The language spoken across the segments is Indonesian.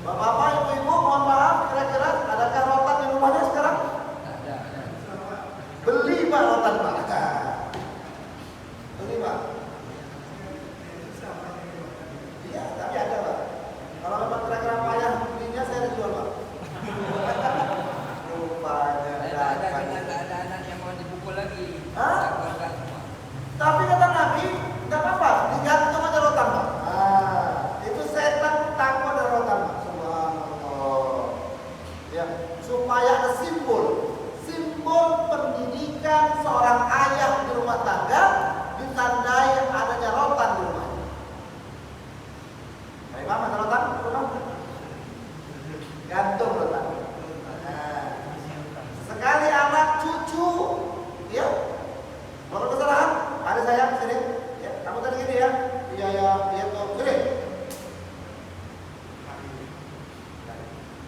Bapak-bapak, ibu-ibu, mohon maaf, kira-kira adakah rotan di rumahnya sekarang? Ada. Beli Pak rotan Pak. Beli Pak. Iya, tapi ada Pak. Kalau memang kira-kira payah belinya, saya jual Pak. Rupanya Ada anak yang mau dipukul lagi. Hah? Keluarga semua. Tapi kata Nabi, tidak apa-apa, digantung aja rotan Pak. Itu setan takut ada rotan Pak. Subhanallah. Ya, supaya ada simbol pendidikan seorang ayah di rumah tangga ditandai adanya rotan di rumah. Baik Pak, ada rotan di rumah? Gantung rotan. Sekali anak cucu, ya, kalau kesalahan, ada saya sini, ya, kamu tadi gini ya, iya tuh, gini.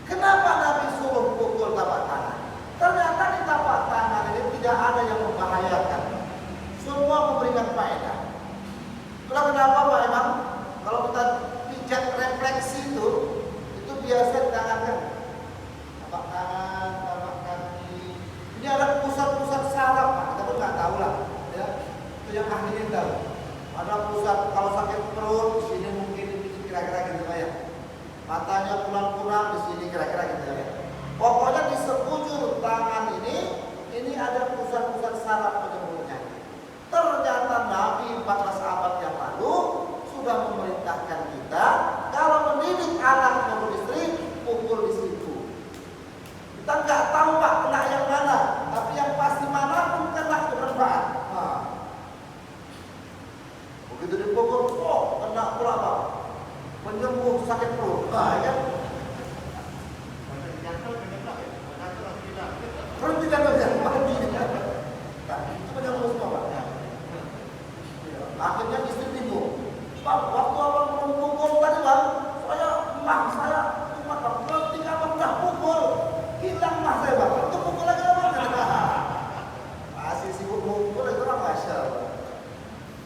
Kenapa Nabi suruh pukul tapak tangan? Ternyata di tapak tangan ini tidak ada yang membahayakan. Semua memberikan faedah. Itulah kenapa Pak Imam, kalau kita pijat refleksi itu biasa di tangan kan. Tapak tangan, tapak kaki. Ini ada pusat-pusat saraf Pak, kita pun nggak tahu lah. Ya, itu yang ahlinya tahu. Ada pusat kalau sakit perut di sini mungkin kira-kira gitu Pak ya. Matanya kurang-kurang di sini kira-kira gitu ya. Pokoknya di sekujur tangan ini ada pusat-pusat saraf penyembuh penyakit. Ternyata Nabi 14 abad yang lalu sudah memerintahkan kita kalau mendidik anak maupun istri pukul di situ. Kita nggak tahu Pak kena yang mana, tapi yang pasti manapun kena bermanfaat. Begitu dipukul, kena pula Pak. Penyembuh sakit perut. Ya. Perut tidak ada mati. Itu penyembuh semua Pak. Akhirnya istri bingung. Pak, waktu abang belum pukul tadi Pak, saya cuma ketika abang udah pukul, hilang mah saya Pak. Itu pukul lagi abang. Masih sibuk pukul itu orang Masya Allah.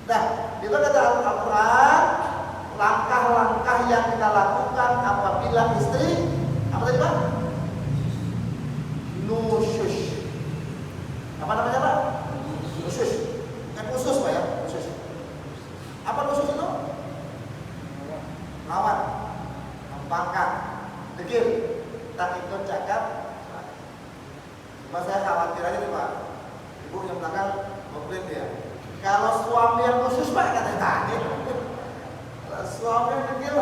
Nah, itu kata Al-Quran. Langkah-langkah yang kita lakukan apabila istri apa tadi Pak? Nusyush. Apa namanya Pak? Nusyush. Bukan usus Pak ya? Nusyush. Apa nusyush itu? Lawan, membangkang, degil, tak ikut cakap. Cuma saya khawatir aja nih Pak. Ibu yang belakang komplain dia. Kalau suami yang khusus Pak katanya tadi. Suami yang degil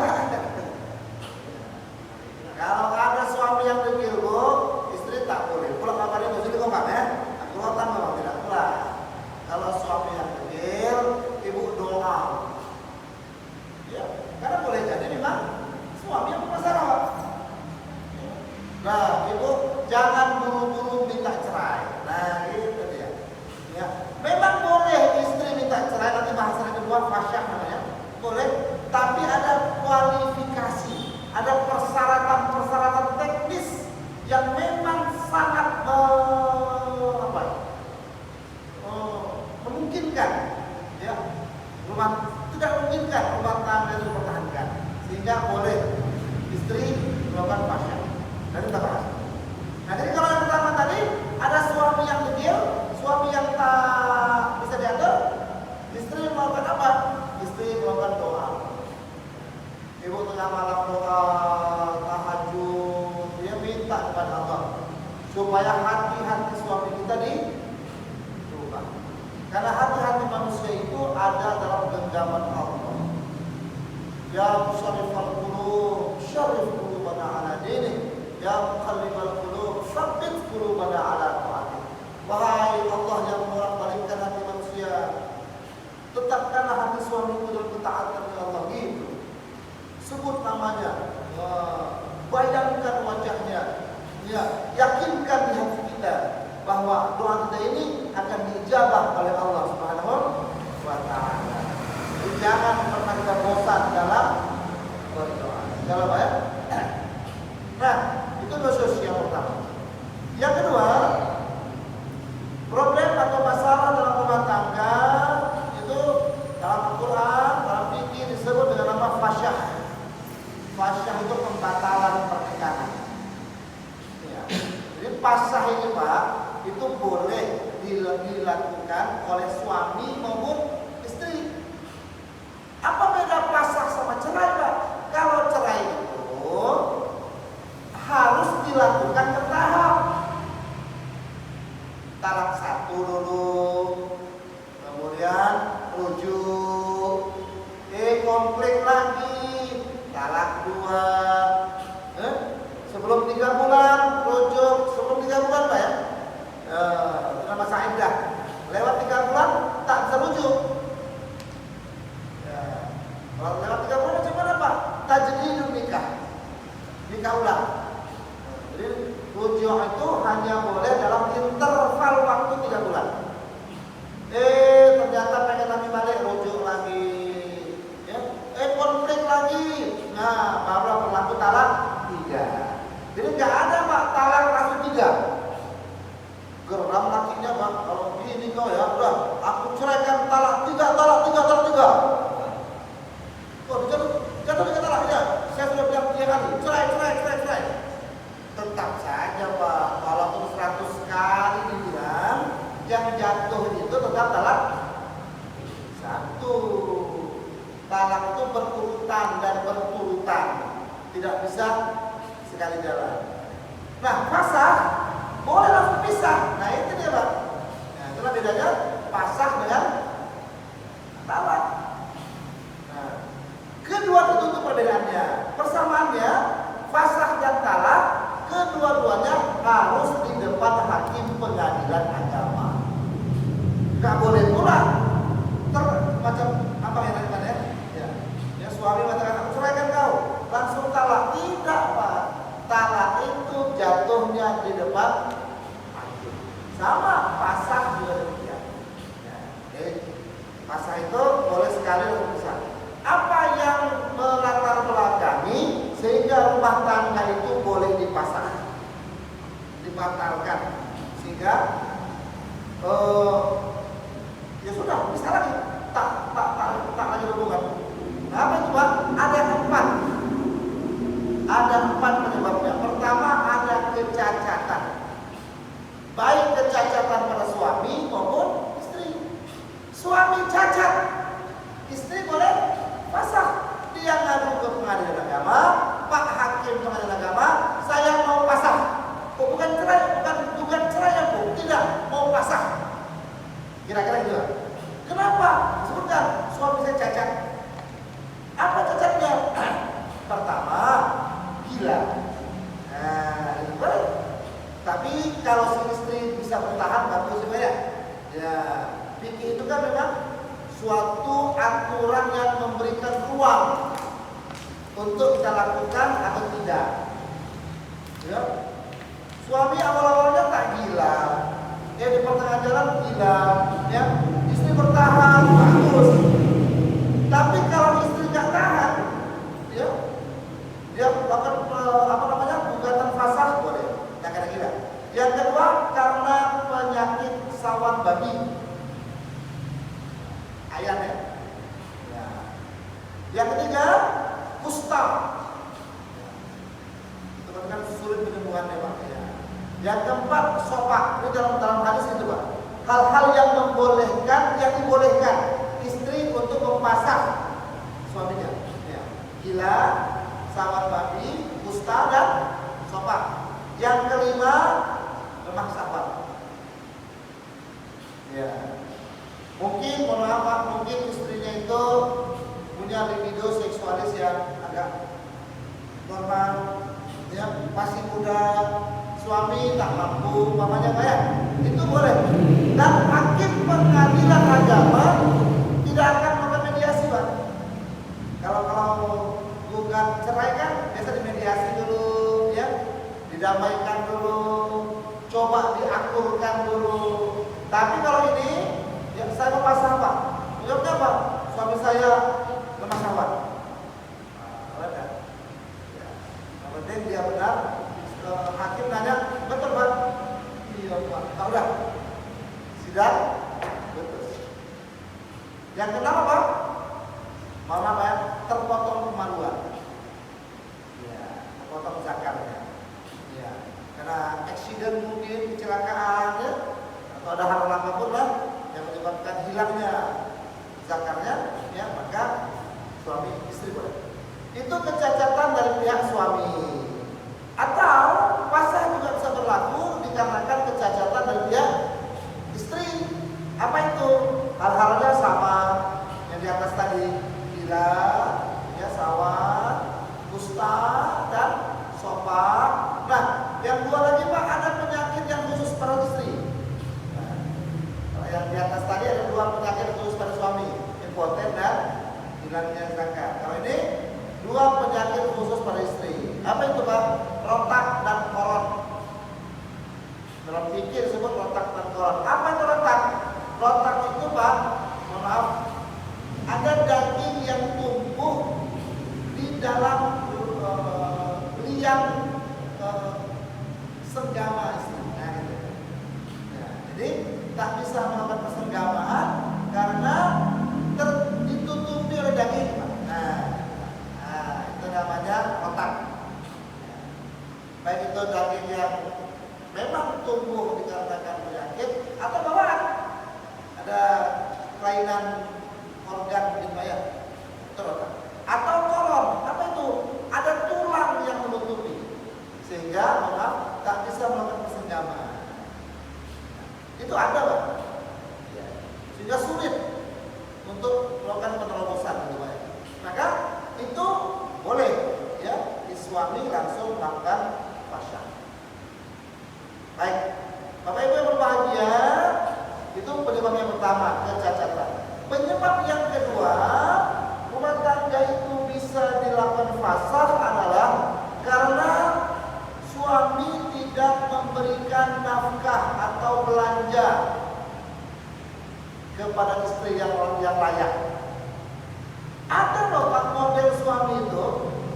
kalau ada suami yang degil Bu, istri tak boleh pulang kabarnya itu kok Pak ya. Aku rotan memang tidak pulang. Kalau suami yang degil, ibu doa. Ya, karena boleh jadi memang suami yang bermasalah Pak. Nah, ibu jangan buru-buru minta cerai. Nah, gitu dia. Ya, memang boleh istri minta cerai, nanti bahasa kedua fasyah namanya. Boleh. Tapi ada kualifikasi, ada persyaratan teknis yang memang sangat memungkinkan, ya, tidak memungkinkan rumah tangga itu dipertahankan, sehingga boleh istri melakukan fasyah. Dan kita bahas. Nah, jadi kalau yang pertama tadi ada suami yang degil, suami yang tak bisa diatur, istri melakukan apa? Istri melakukan doa. Ibu tengah malam doa, tahajud, dia minta kepada Allah supaya hati-hati suami kita dirubah. Karena hati-hati manusia itu ada dalam genggaman Allah. Ya musyrifal qulub, syarif qulubana ala dinik. Ya muqallibal qulub, tsabbit qulubana ala ta'atik. Wahai Allah yang membolak-balikkan hati manusia, tetapkanlah hati suamiku dalam ketaatan kepada Allah. Gitu. Sebut namanya, bayangkan wajahnya, ya, yakinkan di hati kita bahwa doa kita ini akan diijabah oleh Allah Subhanahu wa Ta'ala. Jangan pernah kita bosan dalam berdoa. pasah ini Pak, itu boleh dilakukan oleh suami maupun istri. Apa beda pasah sama cerai Pak? Kalau cerai itu harus dilakukan bertahap. Talak satu dulu, kemudian rujuk, konflik lagi, talak dua, sebelum 3 bulan rujuk, sebelum 3 bulan Pak ya, itu masa iddah. Lewat 3 bulan tak bisa rujuk. Ya. Kalau lewat 3 bulan macam mana Pak? Tajdidun nikah, nikah ulang. Jadi rujuk itu hanya boleh dalam interval waktu 3 bulan. Ternyata pengen lagi balik, rujuk lagi. Ya. Konflik lagi. Nah, baru berlaku talak 3. Jadi nggak ada Pak talak langsung 3. Geram lakinya Pak, kalau gini kau ya, udah aku ceraikan, talak 3, talak 3, talak 3. Oh, jatuh talak ya. Saya sudah bilang 3 kali, cerai. Tetap saja Pak, walaupun 100 kali dibilang, yang jatuh itu tetap talak 1. Talak itu berurutan dan berturutan, tidak bisa sekali jalan. Nah, pasah boleh langsung pisah. Nah, itu dia Pak. Nah, itulah bedanya pasah dengan talak. Nah, kedua itu perbedaannya. Persamaannya, pasah dan talak kedua-duanya harus di depan hakim pengadilan agama. Gak boleh pula macam apa yang tadi ya, suami mengatakan aku ceraikan kau, langsung talak. Tidak Pak, talak itu jatuhnya di depan hakim. Sama pasah juga demikian. Ya, pasah itu boleh sekali langsung pisah. Apa yang melatar belakangi sehingga rumah tangga itu boleh dipasah, dibatalkan, sehingga ya sudah bisa lagi tak lagi hubungan. Nah, apa itu Pak? Ada 4 penyebabnya. Pertama, ada kecacatan, baik kecacatan pada suami maupun istri. Suami cacat, istri boleh pasah. Dia ngadu ke pengadilan agama, Pak Hakim pengadilan agama, saya mau pasah. Oh, bukan cerai ya Bu, tidak, mau pasah. Kira-kira gitu. Kenapa? Sebutkan, suami saya cacat. Apa cacatnya? Pertama, gila. Nah, itu boleh. Tapi kalau si istri bisa bertahan, bagus sebenarnya. Ya, fikih itu kan memang suatu aturan yang memberikan ruang untuk kita lakukan atau tidak. Ya. Suami awal-awalnya tak gila, di pertengahan jalan gila, ya. Istri bertahan, bagus. Tapi kalau istri nggak tahan, ya, dia melakukan gugatan fasakh boleh, yang kira-kira. Yang kedua, karena penyakit sawan babi, ayam ya. Yang ketiga, kusta. Teman-teman sulit penyembuhannya Pak. Ya. Yang keempat, sopak. Ini dalam hadis itu Pak. Hal-hal yang dibolehkan istri untuk mempasah suaminya. Ya. Gila, sawan babi, kusta dan sopak. Yang kelima, lemah syahwat. Ya. Mungkin mungkin istrinya itu punya libido seksualis yang agak normal, ya, masih muda, suami tak mampu, mamanya kayak itu boleh. Dan hakim pengadilan agama tidak akan memediasi Pak. Kalau gugat cerai kan biasa dimediasi dulu, ya, didamaikan dulu, coba diakurkan dulu. Tapi kalau ini, ya, saya mau pasang Pak, jawabnya Pak, suami saya lemah syahwat. Nah, yang penting dia benar. Hakim nanya, betul Pak? Iya Pak. Nah, udah sidang, betul. Yang kenapa Pak? Mama Pak, terpotong kemaluan. Ya, terpotong zakarnya. Ya, karena accident mungkin menyebabkan hilangnya zakarnya, ya maka suami istri boleh. Itu kecacatan dari pihak suami. Atau pasal juga bisa berlaku dikarenakan kecacatan dari pihak istri. Apa itu? Hal-halnya sama yang di atas tadi, gila, ya sawan, kusta dan sopak. Nah, yang dua lagi Pak, ada penyakit yang khusus pada istri. Nah, kalau yang di atas tadi ada dua penyakit khusus pada suami, impoten dan hilangnya zakat. Kalau ini dua penyakit khusus pada istri. Apa itu Pak? Rotak dan koron. Dalam fikih disebut rotak dan koron. Apa itu rotak? Rotak itu Pak, mohon maaf, ada daging yang tumbuh di dalam liang senggama istri. Nah, gitu. Nah, jadi tak bisa melakukan persenggamaan karena ditutupi oleh daging Pak. Nah, itu namanya rotak. Baik itu daging yang memang tumbuh dikarenakan penyakit atau bawaan. Ada kelainan organ di mayat, itu rotak. Atau koron, apa itu? Ada tulang yang menutupi sehingga maaf tak bisa melakukan persenggamaan. Itu ada Pak. Ya. Sehingga sulit untuk melakukan penerobosan di mayat. Maka itu boleh ya, di suami langsung melakukan fasya. Baik, Bapak Ibu yang berbahagia, itu penyebab yang pertama, kecacatan. Penyebab yang kedua, rumah tangga itu bisa dilakukan fasad adalah karena suami tidak memberikan nafkah atau belanja kepada istri yang layak. Ada loh Pak model suami itu,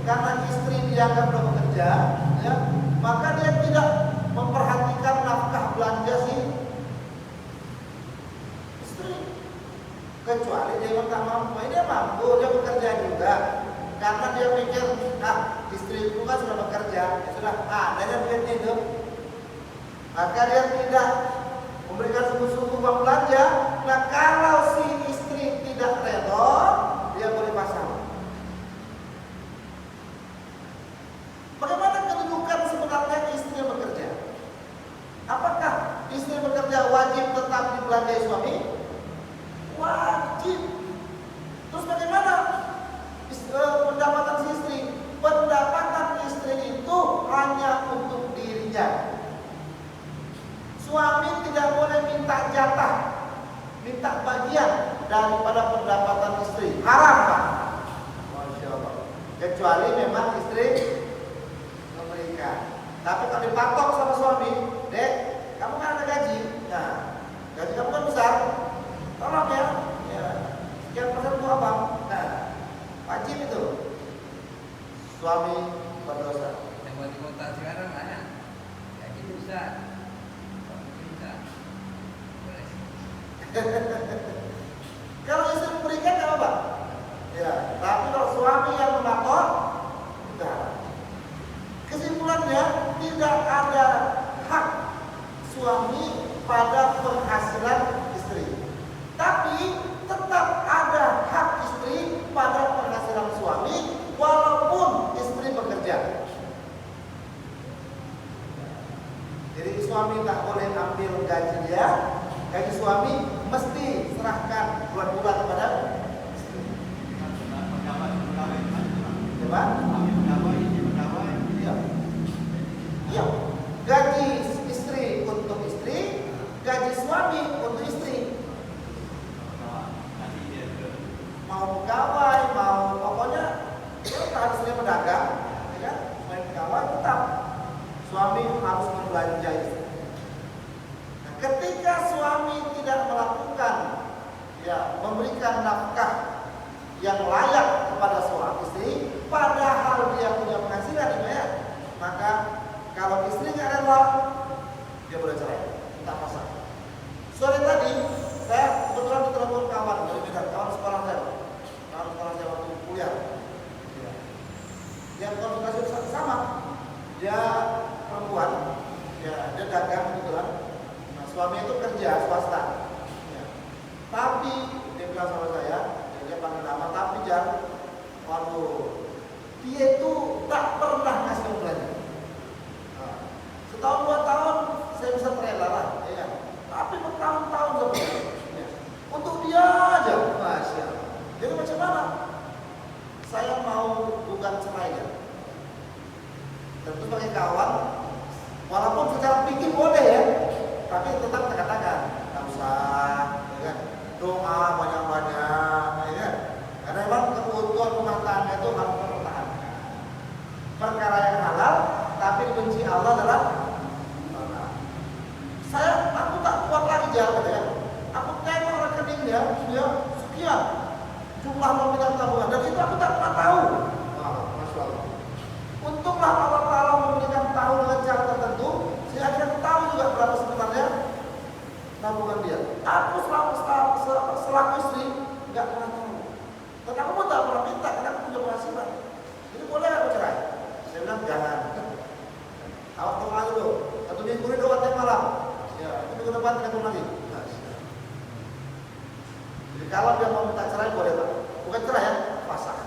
karena istri dianggap belum bekerja, ya, maka dia tidak memperhatikan nafkah belanja si istri. Kecuali dia tak mampu, dia mampu, dia bekerja juga. Karena dia pikir, nah istriku kan sudah bekerja, ya sudah ada yang duitnya itu. Maka dia tidak memberikan sungguh-sungguh uang belanja. Nah kalau si istri tidak rela, dia boleh pasang. Bagaimana kedudukan sebenarnya istri yang bekerja? Apakah istri bekerja wajib tetap dibelanjai suami? Wajib. Terus bagaimana pendapatan si istri? Pendapatan istri itu hanya untuk dirinya. Suami tidak boleh minta jatah, minta bagian daripada pendapatan istri. Haram Pak. Masya Allah. Kecuali memang istri memberikan. Tapi kalau dipatok sama suami, Dek, kamu kan ada gaji. Nah, gaji kamu kan besar. Tolong ya, sekian persen untuk abang. Nah, wajib itu. Suami berdosa. Yang buat di kota sekarang ada gaji besar. Kalau istri memberikan nggak apa-apa. Ya, tapi kalau suami yang mematok, tidak. Kesimpulannya tidak ada hak suami pada penghasilan istri. Tapi tetap ada hak istri pada penghasilan suami walaupun istri bekerja. Jadi suami tak boleh ambil gaji dia, gaji suami mesti serahkan bulan-bulan kepada istri. Coba? Iya. Iya. Gaji istri untuk istri, gaji suami untuk istri. Mau pegawai, mau pokoknya kalau istrinya pedagang, ya kan? Selain pegawai tetap suami harus membelanja istri. Nah, ketika suami tidak melakukan, ya, memberikan nafkah yang layak kepada suami istri, padahal dia punya penghasilan, ya, maka kalau istri nggak rela, dia boleh cerai, minta pasang. Sore tadi saya kebetulan ditelepon kawan dari Medan, kawan sekolah saya waktu kuliah. Ya. Dia konsultasi sama, dia perempuan, ya, dia dagang kebetulan. Nah, suami itu kerja swasta. Ya. Tapi dia bilang sama saya, dia panggil nama, tapi jangan, waduh, dia itu tak pernah ngasih belanja. Nah, setahun 2 tahun saya bisa rela lah, ya kan? Tapi bertahun-tahun sebenarnya. Untuk dia aja, masya Allah. Jadi macam mana? Saya mau gugat cerai ya. Tentu sebagai kawan, walaupun secara pikir boleh ya, tapi tetap saya katakan, tak usah, ya kan? Doa banyak-banyak, ya kan? Karena memang keutuhan rumah tangga itu harus dipertahankan. Perkara yang halal, tapi benci Allah adalah halal. Aku tak kuat lagi jalan, ya. Aku tengok rekeningnya, dia sekian jumlah nominal tabungan, dan itu aku tak pernah tahu. Wah, masya Allah. Untunglah Allah Taala memberikan tahu dengan cara tertentu, sehingga kita tahu juga berapa sebenarnya tabungan dia. Aku selaku istri nggak pernah tahu. Dan aku pun tak pernah minta karena aku punya penghasilan. Jadi boleh aku cerai? Saya bilang jangan. Awak doa dulu. 1 minggu ini doa tiap malam. Ya, itu minggu depan ketemu lagi. Jadi kalau dia mau minta cerai boleh Pak. Bukan cerai ya, fasakh.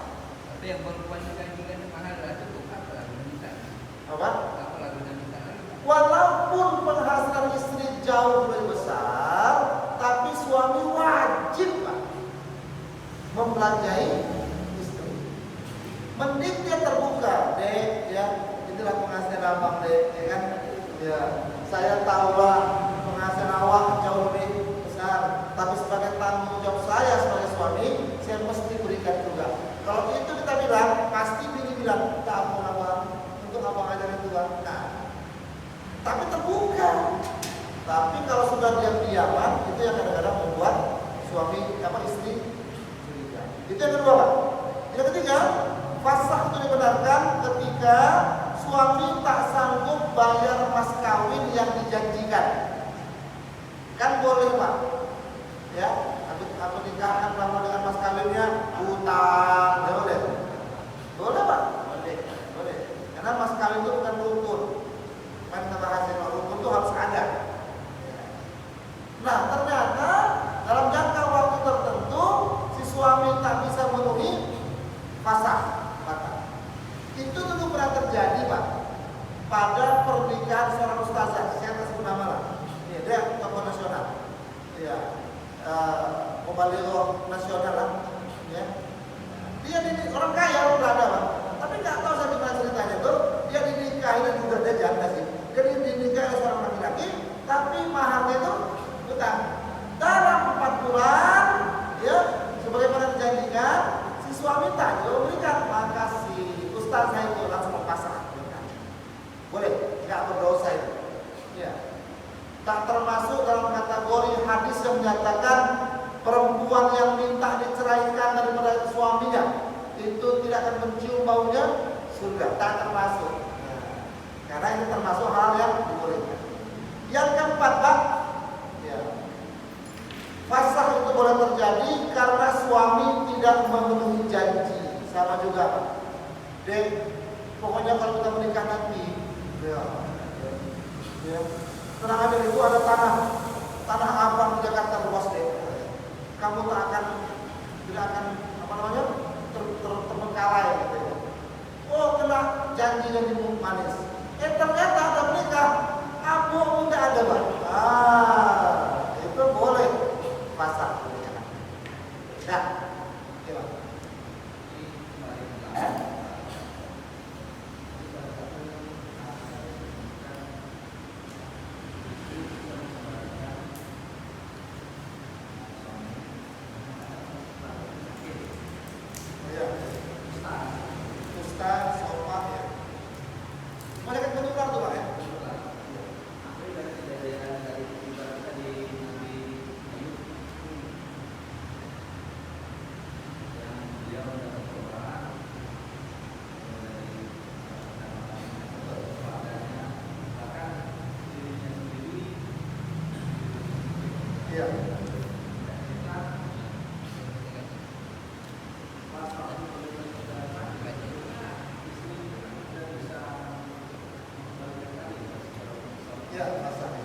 Tapi yang perempuan juga mahal cukup apa lagu minta? Apa? Apa lagu minta? Walaupun penghasilan istri jauh lebih besar, tapi suami wajib Pak membelanjai istri. Mending dia terbuka, Dek, ya, inilah penghasilan abang, Dek, ya kan? Ya, saya tahulah penghasilan awak jauh lebih besar, tapi sebagai tanggung jawab saya sebagai suami, saya mesti berikan juga. Kalau itu kita bilang, pasti bini bilang, tak abang, untuk abang ajarin juga. Nah, tapi terbuka. Tapi kalau sudah diam-diaman, itu yang kadang-kadang membuat suami istri curiga. Itu yang kedua Pak. Yang ketiga, fasakh itu dibenarkan ketika suami tak sanggup bayar mas kawin yang dijanjikan. Kan boleh Pak. Ya, aku nikahkan lama dengan mas kawinnya utang, ya boleh. Boleh Pak. Boleh. Karena mas kawin itu bukan rukun. Kan kita bahas yang rukun itu harus ada. Nah, ternyata dalam jangka waktu tertentu si suami tak bisa memenuhi fasakh. Itu tentu pernah terjadi Pak pada pernikahan seorang ustazah, saya akan sebut nama lah. Ya, dia tokoh nasional, ya, pembalighah nasional lah, ya. Dia orang kaya, orang Belanda Pak. Tapi nggak tahu saya gimana ceritanya tuh. Dia dinikahi dan juga dia janda sih. Jadi dinikahi oleh seorang laki-laki, tapi maharnya itu utang. Dalam 4 bulan, ya, sebagaimana dijanjikan, si suami tak memberikan, maka si ustaz saya itu langsung pasrah. Boleh, nggak berdosa itu. Ya. Tak termasuk dalam kategori hadis yang menyatakan perempuan yang minta diceraikan daripada suaminya itu tidak akan mencium baunya surga. Tak termasuk. Nah, karena ini termasuk hal yang dibolehkan. Yang keempat Pak, ya, fasakh itu boleh terjadi karena suami tidak memenuhi janji. Sama juga Pak. Dek, pokoknya kalau kita menikah nanti, ya, tenang aja, itu ada tanah abang di Jakarta luas deh. Kamu tidak akan terbengkalai gitu ya. Oh, kena janji-janji manis. Ternyata ada menikah, abu tidak ada Pak. Itu boleh fasakh. Nah, gimana? Ustaz, sofa ya. Malaikat menular tuh Pak ya. Iya. Ya, fasakh.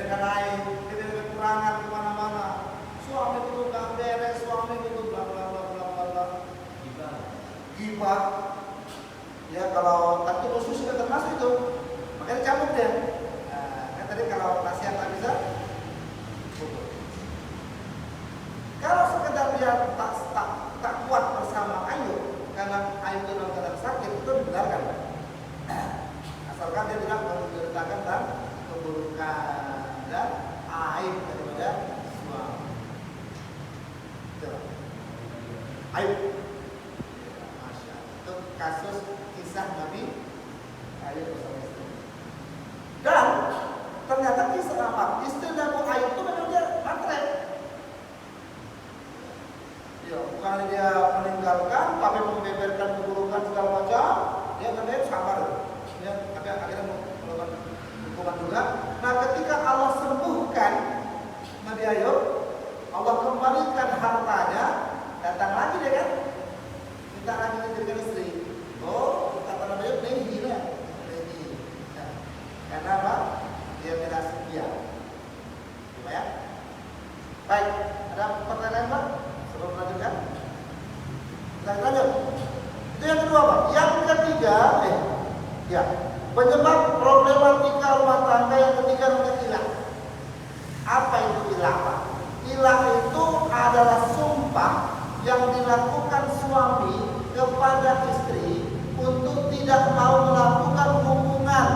BBM naik, BBM kekurangan kemana-mana. Suami itu nggak beres, suami itu bla bla bla bla bla bla. Gibah. Ya kalau tapi khusus sudah termasuk itu, makanya cabut dia. Nah, kan tadi kalau nasihat tak bisa, putus. Kalau sekedar dia tak kuat bersama Ayub, karena Ayub itu dalam keadaan sakit, itu dibenarkan. Asalkan dia tidak menceritakan tentang keburukan dan aib daripada suami. Ayub, Masya Allah. Itu kasus kisah Nabi Ayub bersama istri. Dan ternyata kisah apa? Istri Nabi Ayub itu memang dia matre. Ya, bukan dia meninggalkan, tapi membeberkan keburukan segala macam. Dia namanya sabar. Ya, tapi akhirnya melakukan hukuman juga. Nah, ketika Allah sembuhkan Nabi Ayub, Allah kembalikan hartanya, datang lagi dia kan, minta lagi menjadikan istri. Oh, kata Nabi Ayub, nehi lah, nehi. Nah, karena apa? Dia tidak setia. Coba ya. Baik, ada pertanyaan Pak? Sebelum melanjutkan, kita lanjut. Itu yang kedua Pak. Yang ketiga, ya, penyebab problematika rumah tangga yang ketiga namanya ilah. Apa itu ilah Pak? Ilah itu adalah sumpah yang dilakukan suami kepada istri untuk tidak mau melakukan hubungan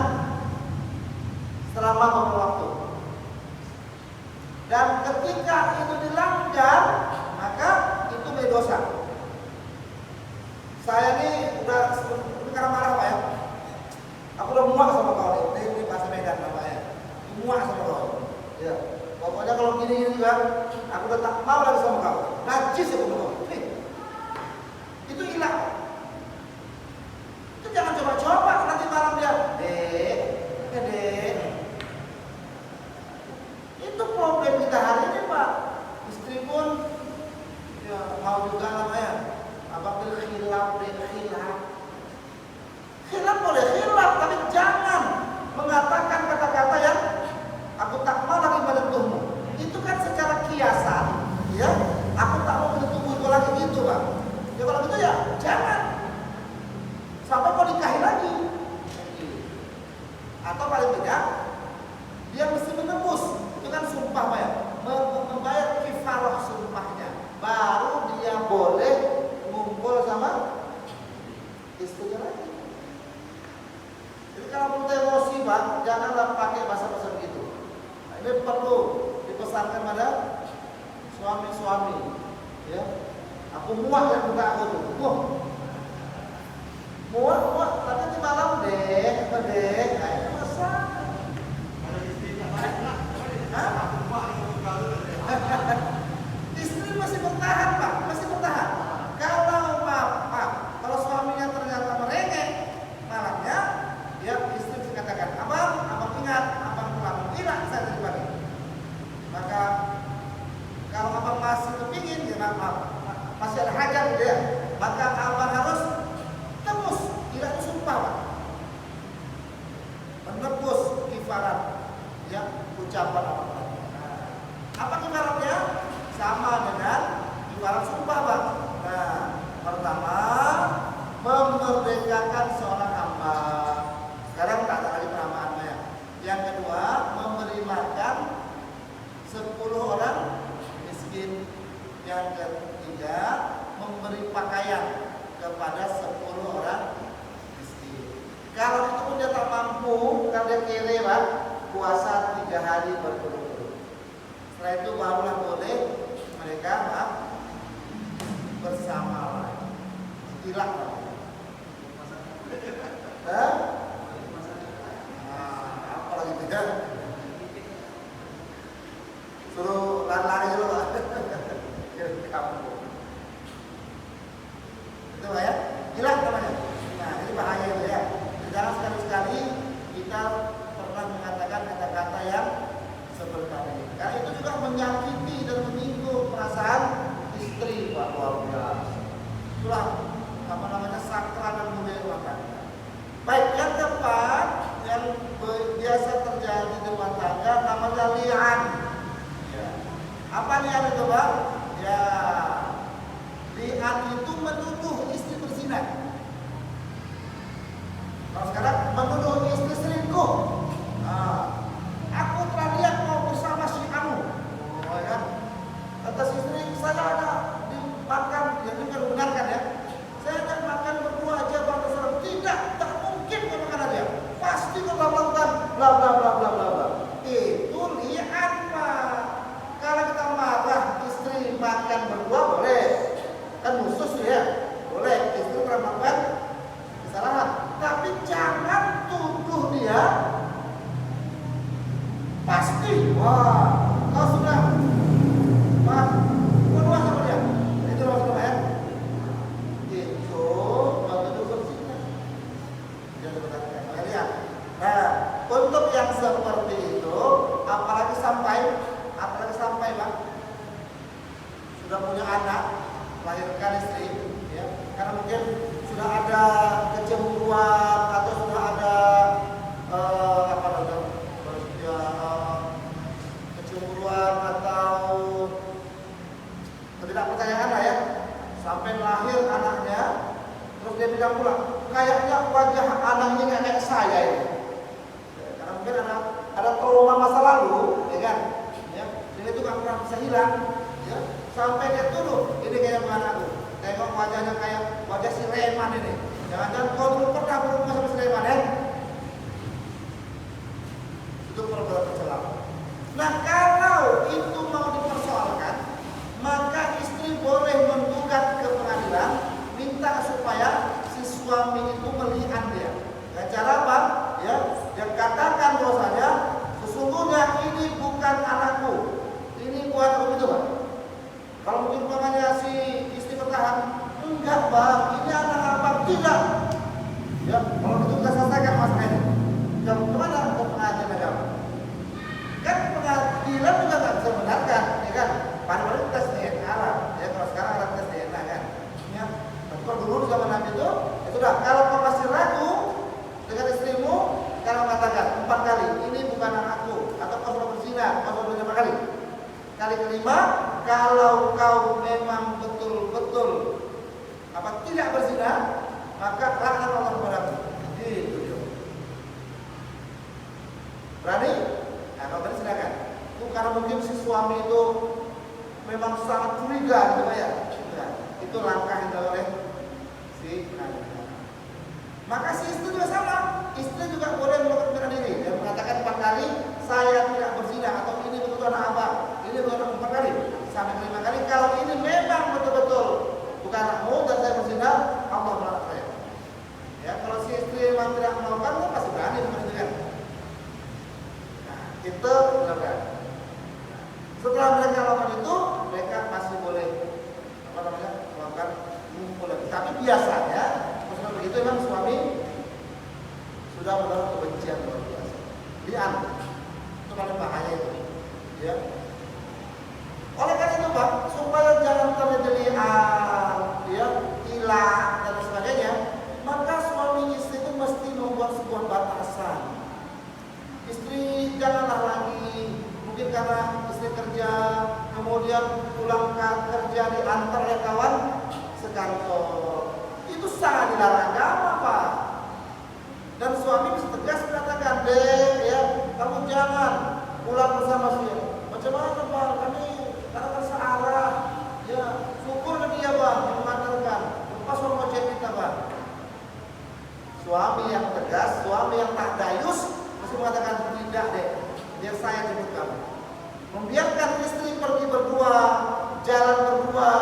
selama beberapa waktu. Dan ketika itu dilanggar, maka itu berdosa. Saya ini karena marah Pak ya. Aku udah muak sama kau ini bahasa Medan namanya. Muak sama kau. Ya. Pokoknya kalau gini juga, aku udah tak mau lagi sama kau. Najis aku sama kau. Itu ilah. Itu jangan coba-coba nanti malam dia. Dek. Itu problem kita hari ini Pak. Istri pun ya, mau juga namanya. Abang khilaf. Khilaf boleh khilaf, tapi jangan mengatakan kata-kata yang aku tak mau lagi menentuhmu. Itu kan secara kiasan, ya. Aku tak mau menentuhmu itu lagi gitu Pak. Ya kalau gitu ya jangan. Sampai kau nikahi lagi. Atau paling tidak dia mesti menembus. Itu kan sumpah Pak ya. Membayar kifarah sumpahnya. Baru dia boleh ngumpul sama istrinya lagi. Jadi kalau perlu emosi Pak, janganlah pakai bahasa-bahasa begitu. Nah, ini perlu dipesankan pada suami-suami. Ya, aku muak ya buka aku tuh. Muak, tapi di malam deh. Nah, itu masalah. Istri masih bertahan Pak, masih bertahan. Kalau suaminya ternyata merengek malamnya, ya istri bisa katakan, abang ingat, abang telah menghilang saya tadi pagi. Maka kalau abang masih kepingin, ya masih ada hajat gitu ya, maka abang harus tebus, tidak sumpah Pak. Menebus kifarat, ya ucapan abang. Apa kifaratnya? Sama dengan kifarat sumpah Pak. Nah, pertama memerdekakan seorang hamba. Sekarang tak ada lagi penamaannya. Yang kedua, memberi makan 10 orang miskin. Yang ketiga, memberi pakaian kepada 10 orang miskin. Kalau itu pun dia tak mampu, kalau dia kere Pak, puasa 3 hari berturut-turut. Setelah itu barulah boleh mereka bersama lagi. Hilang lagi. Apa lagi tidak? Suruh lari-lari dulu Pak. Ke kampung. Itu Pak ya? Hilang namanya. Nah, ini bahaya itu ya. Jangan sekali-sekali kita pernah mengatakan kata-kata yang seperti ini. Karena itu juga menyakiti dan menyinggung perasaan istri Pak, luar biasa. Itulah apa namanya sakral dan budaya rumah tangga. Baik, yang keempat yang biasa terjadi di rumah tangga namanya li'an. Ya. Apa li'an itu, Bang? Ya, li'an itu menuduh istri berzina. Kalau sekarang menuduh istri selingkuh. Nah, aku telah lihat mau bersama si Anu. Oh, ya kan? Kata si istri, saya ada dimakan, ya ini kan benar kan ya? Saya akan makan berdua aja Bang Rasulullah. Tidak, tak mungkin kau makan aja. Pasti kau melakukan bla bla bla bla bla bla. Itu li'an, Pak. Kalau kita marah istri makan berdua boleh. Kan khusus ya. Boleh, istri pernah makan kesalahan. Tapi jangan tuduh dia pasti. Wah, kau sudah berdua sama dia. Itu maksudnya ya. Itu menuduh berzina. Dia sebenarnya. Lihat. Nah, untuk yang seperti itu, apalagi sampai Bang sudah punya anak, melahirkan istri, ya, karena mungkin sudah ada kecemburuan atau sudah ada kecemburuan atau ketidakpercayaan lah ya, sampai lahir anaknya, terus dia bilang pula, kayaknya wajah anaknya nggak kayak saya ini, karena mungkin ada trauma masa lalu, ya kan, ya, dan itu nggak pernah bisa hilang, ya, sampai dia tuduh, ini kayak anakku, tengok wajahnya kayak wajah si Reman ini, jangan-jangan kau dulu pernah berhubungan sama si Reman ya, itu perbuatan tercela. Nah, kalau itu mau dipersoalkan, maka istri boleh menggugat ke pengadilan, minta supaya si suami itu melihat dia. Dan cara apa? Ya, dia katakan bahwasanya sesungguhnya ini bukan anakku, ini bukan aku itu, Pak. Kalau mungkin umpamanya si istri bertahan, enggak Bang, ini anak abang, tidak. Ya, kalau itu kita selesaikan masalah ini. Dan kemana? Ke pengadilan agama. Kan pengadilan juga nggak bisa membenarkan, ya kan? Padahal tes DNA lah, ya kalau sekarang ada tes DNA kan. Ya, tapi kalau dulu zaman Nabi itu, ya sudah. Kalau kau masih ragu dengan istrimu, kalau katakan 4 kali, ini bukan anakku, atau kau sudah berzina, kau sudah berzina 5 kali. Kali kelima, kalau kau memang betul-betul tidak berzina, maka laknat Allah kepadamu. Itu dia. Berani? Nah, kalau berani silakan. Itu karena mungkin si suami itu memang sangat curiga gitu ya. Nah, itu langkah yang dilakukan oleh si pengadilan. Maka si istri juga sama. Istri juga boleh melakukan bela diri dan mengatakan 4 kali saya tidak berzina atau ini betul anak abang. Ini betul 4 kali sampai 5 kali. Kalau ini memang betul-betul bukan anakmu dan saya berzina, Allah melaknat saya. Ya, kalau si istri memang tidak melakukan, kan pasti berani seperti itu kan. Nah, itu melakukan. Setelah mereka lakukan itu, mereka masih boleh melakukan ngumpul lagi. Tapi biasanya, maksudnya begitu memang suami sudah menaruh kebencian luar biasa. Li'an itu paling bahaya itu. Ya. Oleh karena itu Pak, supaya jangan terjadi li'an, ya, ilah dan sebagainya, maka suami istri itu mesti membuat sebuah batasan. Istri janganlah lagi, mungkin karena istri kerja, kemudian pulang kerja diantar oleh kawan sekantor. Itu sangat dilarang agama, Pak. Dan suami bisa tegas mengatakan, "Dek, ya, kamu jangan pulang bersama saya." Macam mana, Pak? Kami katakan searah. Ya, syukur dia, Bang, yang mengantarkan. Lepas orang ojek kita, Bang. Suami yang tegas, suami yang tak dayus, mesti mengatakan, "Tidak, Dek, biar saya jemput kamu." Membiarkan istri pergi berdua, jalan berdua,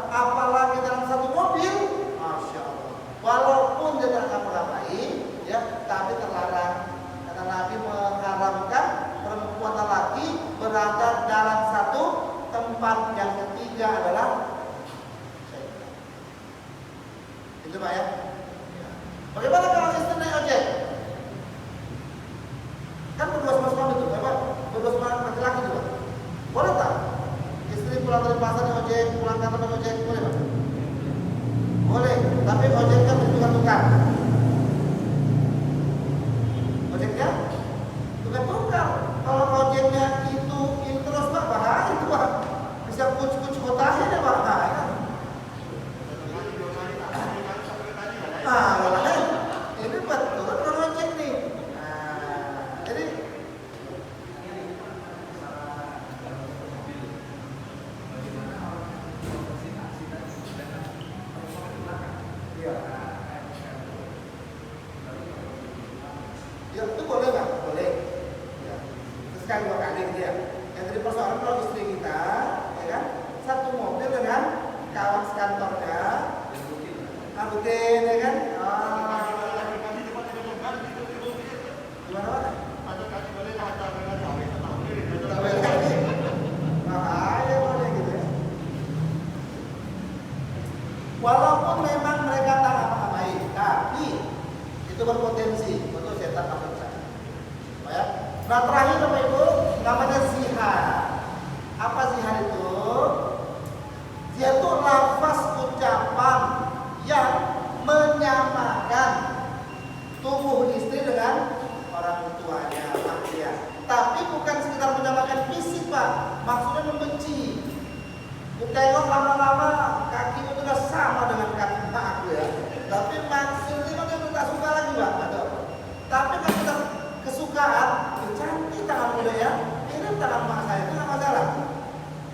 apalagi dalam satu mobil, Masya Allah. Walaupun dia tidak ngapa-ngapain, ya, tapi terlarang. Karena Nabi mengharamkan perempuan lelaki berada dalam satu tempat, yang ketiga adalah syaitan. Itu Pak ya. Bagaimana kalau istri naik ojek? Kan berdua sama suami itu, apa? Berdua sama laki-laki juga. Boleh tak? Istri pulang dari pasar naik ojek, pulang kantor naik ojek, boleh Pak? Boleh, tapi ojek kan tukar-tukar. Ojeknya tukar-tukar. Kalau Iya. Ya itu boleh nggak? Boleh. Ya. Sekali 2 kali gitu ya. Yang jadi persoalan kalau istri kita, ya kan, satu mobil dengan kawan sekantornya, rutin, ya kan? Gimana Pak? Bahaya boleh gitu ya. Walaupun memang mereka tak apa-apain, tapi itu berpotensi untuk setan masuk sana. Ya. Nah terakhir Bapak Ibu, namanya zihar. Apa zihar itu? Zihar itu lafaz ucapan yang menyamakan tubuh istri dengan orang tuanya, ya. Tapi bukan sekedar menyamakan fisik Pak, maksudnya membenci. Tengok lama-lama kaki itu sudah sama dengan kaki mak aku ya. Tapi maksudnya kan dia tak suka lagi Pak. Tapi kalau kita kesukaan, cantik tangan muda ya, ini tangan mak saya itu nggak masalah.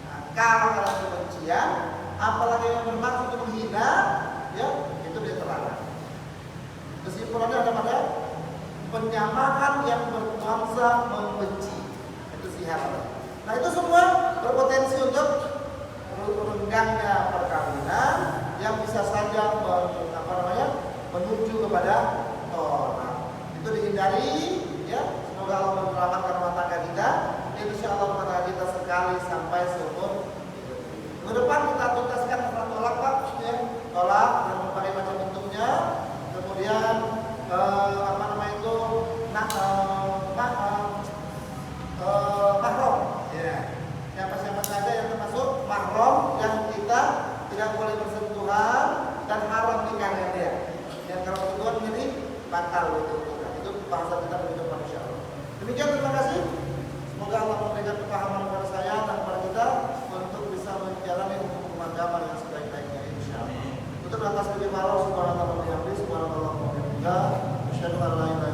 Nah, kalau kebencian, apalagi yang bermaksud untuk menghina, ya itu dia terlarang. Kesimpulannya ada pada penyamakan yang bernuansa membenci, itu zihar. Nah itu semua berpotensi untuk renggangnya perkawinan yang bisa saja menuju kepada tolak. Itu dihindari ya. Semoga Allah menyelamatkan rumah tangga kita. Insya Allah rumah tangga kita sekali sampai seumur hidup. Ke depan kita tuntaskan masalah tolak Pak ya. Tolak dan berbagai macam bentuknya. Kemudian mahram ya. Siapa-siapa saja yang termasuk mahram yang kita tidak boleh bersentuhan dan haram nikah dengan dia. Yang kalau bersentuhan menjadi batal itu bahasa kita begitu insya Allah. Demikian, terima kasih. Semoga Allah memberikan kepahaman kepada saya dan kepada kita untuk bisa menjalani hukum agama dengan sebaik-baiknya insya Allah. Untuk atas bagi Allah subhanahu wa ta'ala, subhanahu wa ta'ala, asyhadu an la ilaha